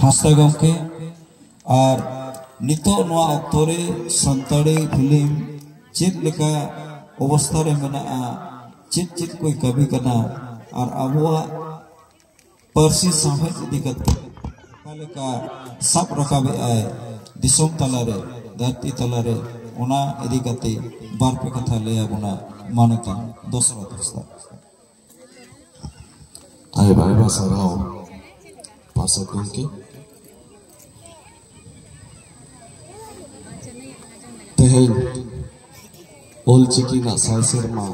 हासदा गमके और नितो नवा अक्तरे संताड़ी फिल्म चेत लेका अवस्था रे मेना चेत चेत कोई कवि कना और अबुआ परसी साहेब इदिकत लेका सब रकाबे आए दिसोम तलारे धरती तलारे उना इदिकते बार पे कथा ले आबुना मानता दोसरा दोस्ता आए भाई बासराओ पार्षद गमके तेहन ओलचिकी ना साल सेरमा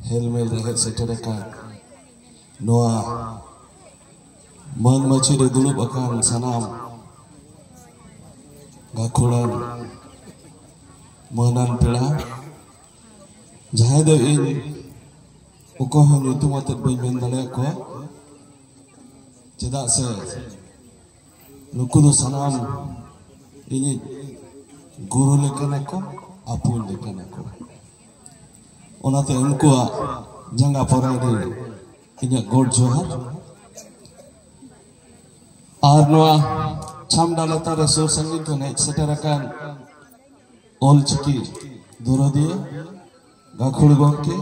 हेलमेल रहे सेटरका नोआ मन मची रे दुलुब अकान सनाम गाखुड़ान मनन पेड़ा जहां दो इन उको हम युतुम अतत बई मेन दाड़े को चेदा से नुकु दो सनाम इनी गुरु लेकना को आपुल लेकना को ओनाते उनको जंगा पराई इन्या गोड जोहर और नोआ छामडालता रे सुर संगीत ने सेटरकान ओलचिकी दुरदिया गाखुड़ गमके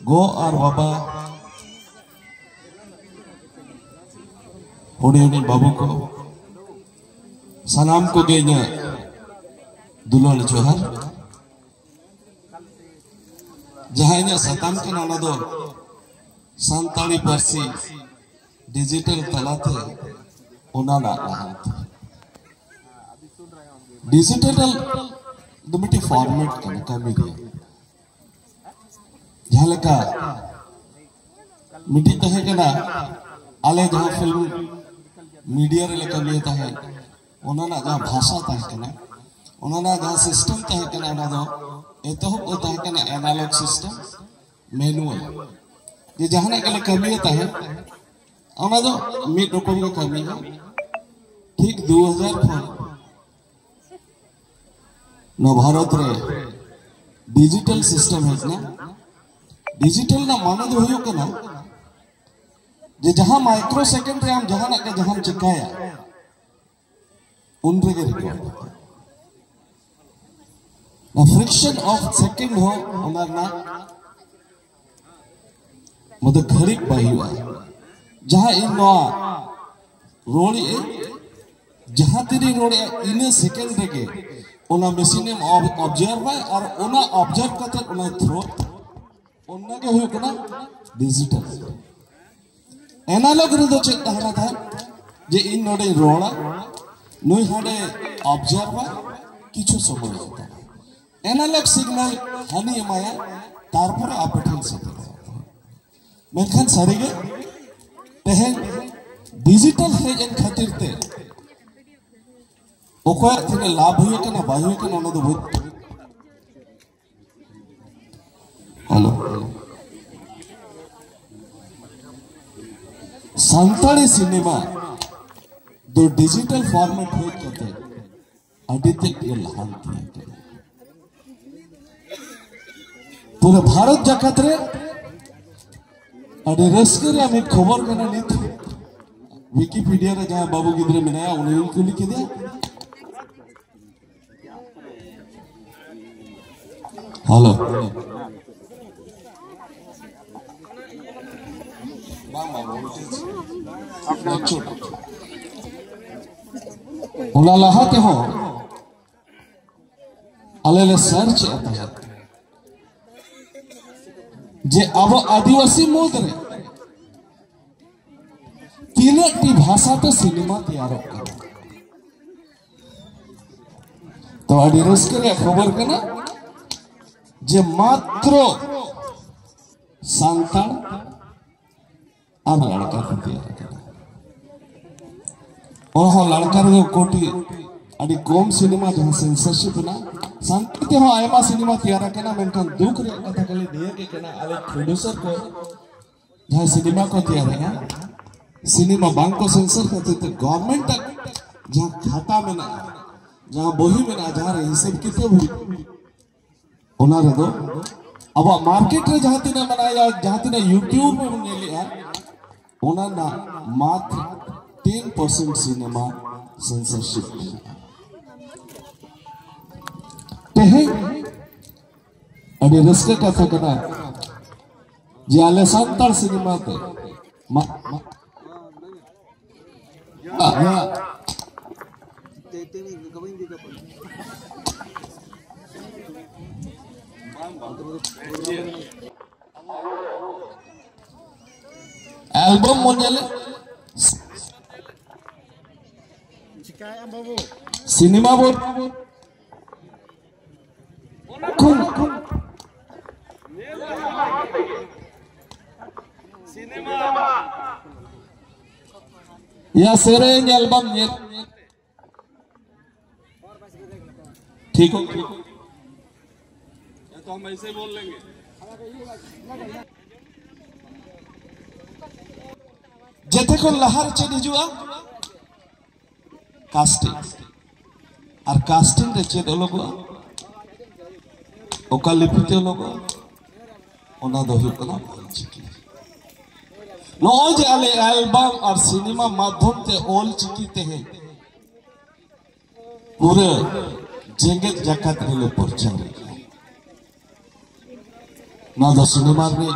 गो और बाबा हुडी बाबू को सनाम को गेने दुलोल जोहर जहां इन्या सताम के नाना दो संताली पार्सी डिजिटल तलाते उनाना लहांती डिजिटल दुमिटी फॉर्मेट कने कमी दिया जहां लका मिटी तहे कना आले जहां फिल्म मीडिया रे लका लिए तहे उनाना जहां भाषा तहे कना उनाना जहां सिस्टम तहे कना ना दो एतोहब तहे कना एनालॉग सिस्टम मैनुअल ये जहां ना कले कमी तहे ओना दो मिड रकम का कमी है ठीक 2004 न भारत रे डिजिटल सिस्टम है ना डिजिटल ना माने दो होयो कना जे जहां माइक्रो सेकंड रे हम जहां ना के जहां चिकाया उन रे रिकॉर्ड ना फ्रिक्शन ऑफ सेकंड हो ओना ना मद घड़िक बायुआ जहां इन रोड़ी जहां तेरी रोड़ी इन सेकंड रेगे ओना मशीन में ऑब्जर्व है और ओना ऑब्जर्व करते ओना थ्रो ओना के हुए कना डिजिटल एनालॉग रे दो चेक तहरा था जे इन नोडे रोड़ा नुई हाडे ऑब्जर्व किछु समय होता एनालॉग सिग्नल हनी माया तारपर आपठन से मेनखान सारीगे तेहन डिजिटल है इन खातिर ते ओको तिने लाभ हुए के ना बाय हुए के ना दो बहुत हेलो संताली सिनेमा दो डिजिटल फॉर्मेट हुए के अडिते ये लहांती है पूरे भारत जगत रे अरे रस्कर हमें खबर करना नहीं थी विकिपीडिया रे जहां बाबू गिद्रे मेनाया उन्हें उनको लिख दिया हेलो उला लहाते हो अलेले सर्च आता है जे अब आदिवासी मूद रे तीनटी भाषा तो सिनेमा तैयार कर तो अड़ी रस्के खबर करना जे मात्र सांताल अब लड़का को तैयार करना और लड़का रे कोटी अड़ी कम सिनेमा जहां सेंसरशिप ना सांते हो आयमा सिनेमा तैयार करना मेनखान दुख रे कथा कले दिए के कना आले प्रोड्यूसर को जहां सिनेमा को तैयार है सिनेमा बैंक को सेंसर करते तो गवर्नमेंट तक जहां खाता में ना जहां बोही में ना जहां हिसाब किताब हुई ओना रे दो अब मार्केट रे जहां तिना बनाया जहां तिना यूट्यूब में ने लिया ओना ना मात्र 13% सिनेमा सेंसरशिप तेहें अभी रस्के कथा कना जे आले सांतार सिनेमा ते एल्बम मोनेले सिनेमा बोर्ड या सेरेंज एल्बम ये ठीक हो या तो हम ऐसे बोल लेंगे जेते को लहर चेन हिजुआ कास्टिंग और कास्टिंग रे चेन लोगो ओका लिपिते लोगो ओना दो हुई कना चिकी नौज आले एल्बम और सिनेमा माध्यम ते ओल चिकीते हैं पूरे जेंगत जगत रे प्रचार ना दो सिनेमा रे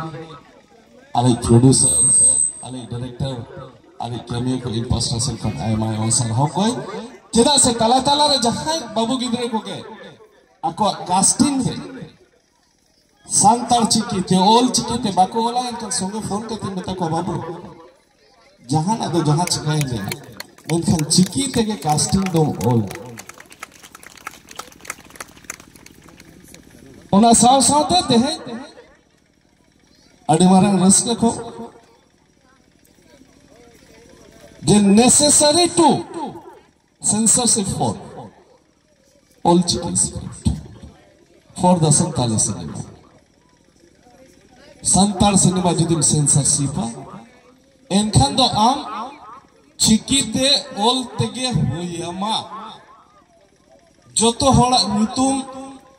आले प्रोड्यूसर आले डायरेक्टर आले कैमियो को इंपोस्टेशन कर आए माय ऑनसर हो कोई चेदा से तला तला रे जहां बाबू गिदरे को के आको कास्टिंग रे सांतार चिकी ते ओल चिकी ते बाको ओला इनका संगे फोन करते बता को बाबू जहां ना दो जहां चिकाई ले उनखान चिकी ते के कास्टिंग दो ओल ओना साव साथे ते है अडी मारन रस्के को जे necessary to censorship for all chickies for the Santali cinema Santal cinema judim censorship enkan do am chiki te all tege huyama joto hola nyutum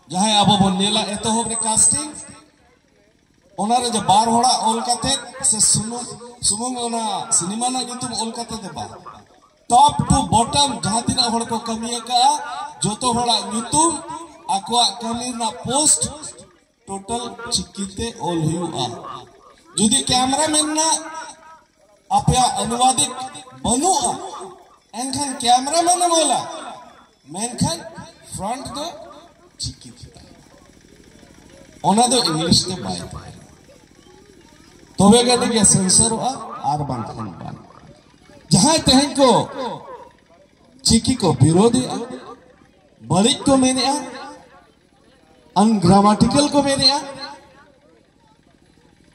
jahay abo bon nela eto hobre casting onare je bar hola all kate se sumung ona cinema na nyutum all kate deba top to bottom जहां तीना होड़ को कमिया का जोतो होड़ा न्यूतुम आकुआ कमी ना post total चिकिते all हुआ जुदी cameraman ना आपया अनुवादिक बनुआ एनखान cameraman बोला मेनखान फ्रंट दो चिकिते ओना दो इंग्लिश ते बाय तोबे गने के सेंसर हुआ आर बांधन बान जहां तहन को चिकी को विरोधी बड़िक को मैंने अनग्रामेटिकल को मैंने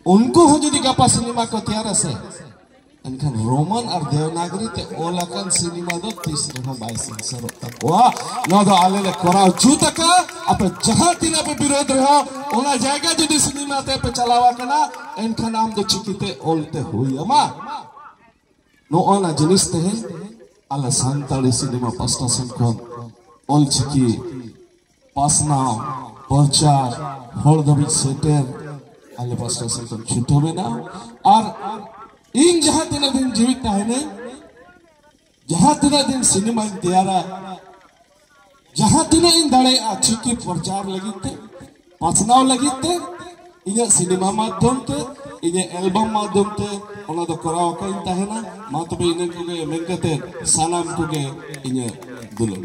उनको हो जुदी गपा सिनेमा को तैयार से इनका रोमन और देवनागरी ते ओलाकन सिनेमा दो तीसरे हो 22 सेंसर तक वाह ना दो आले ले कोराव जूता का अब जहां तीना पे विरोध रहा ओना जाएगा जुदी सिनेमा ते पे चलावा कना इनका नाम दो चिकी ते ओलते हुई अमा no ona jenis teh ala santali cinema pasta senkon ol chiki pasna porchar hor dabi seter ale pasta senkon chutome na ar in jahan tina din jivit tahne jahan tina din cinema tiyara jahan tina in dare a chiki porchar lagite pasnaw lagite inya cinema madhyam te इन्हें album माध्यम ते ओना दो कराव का इंता है ना मातुबे इन्हें को के मेंगते सानाम को के इन्हें दुलन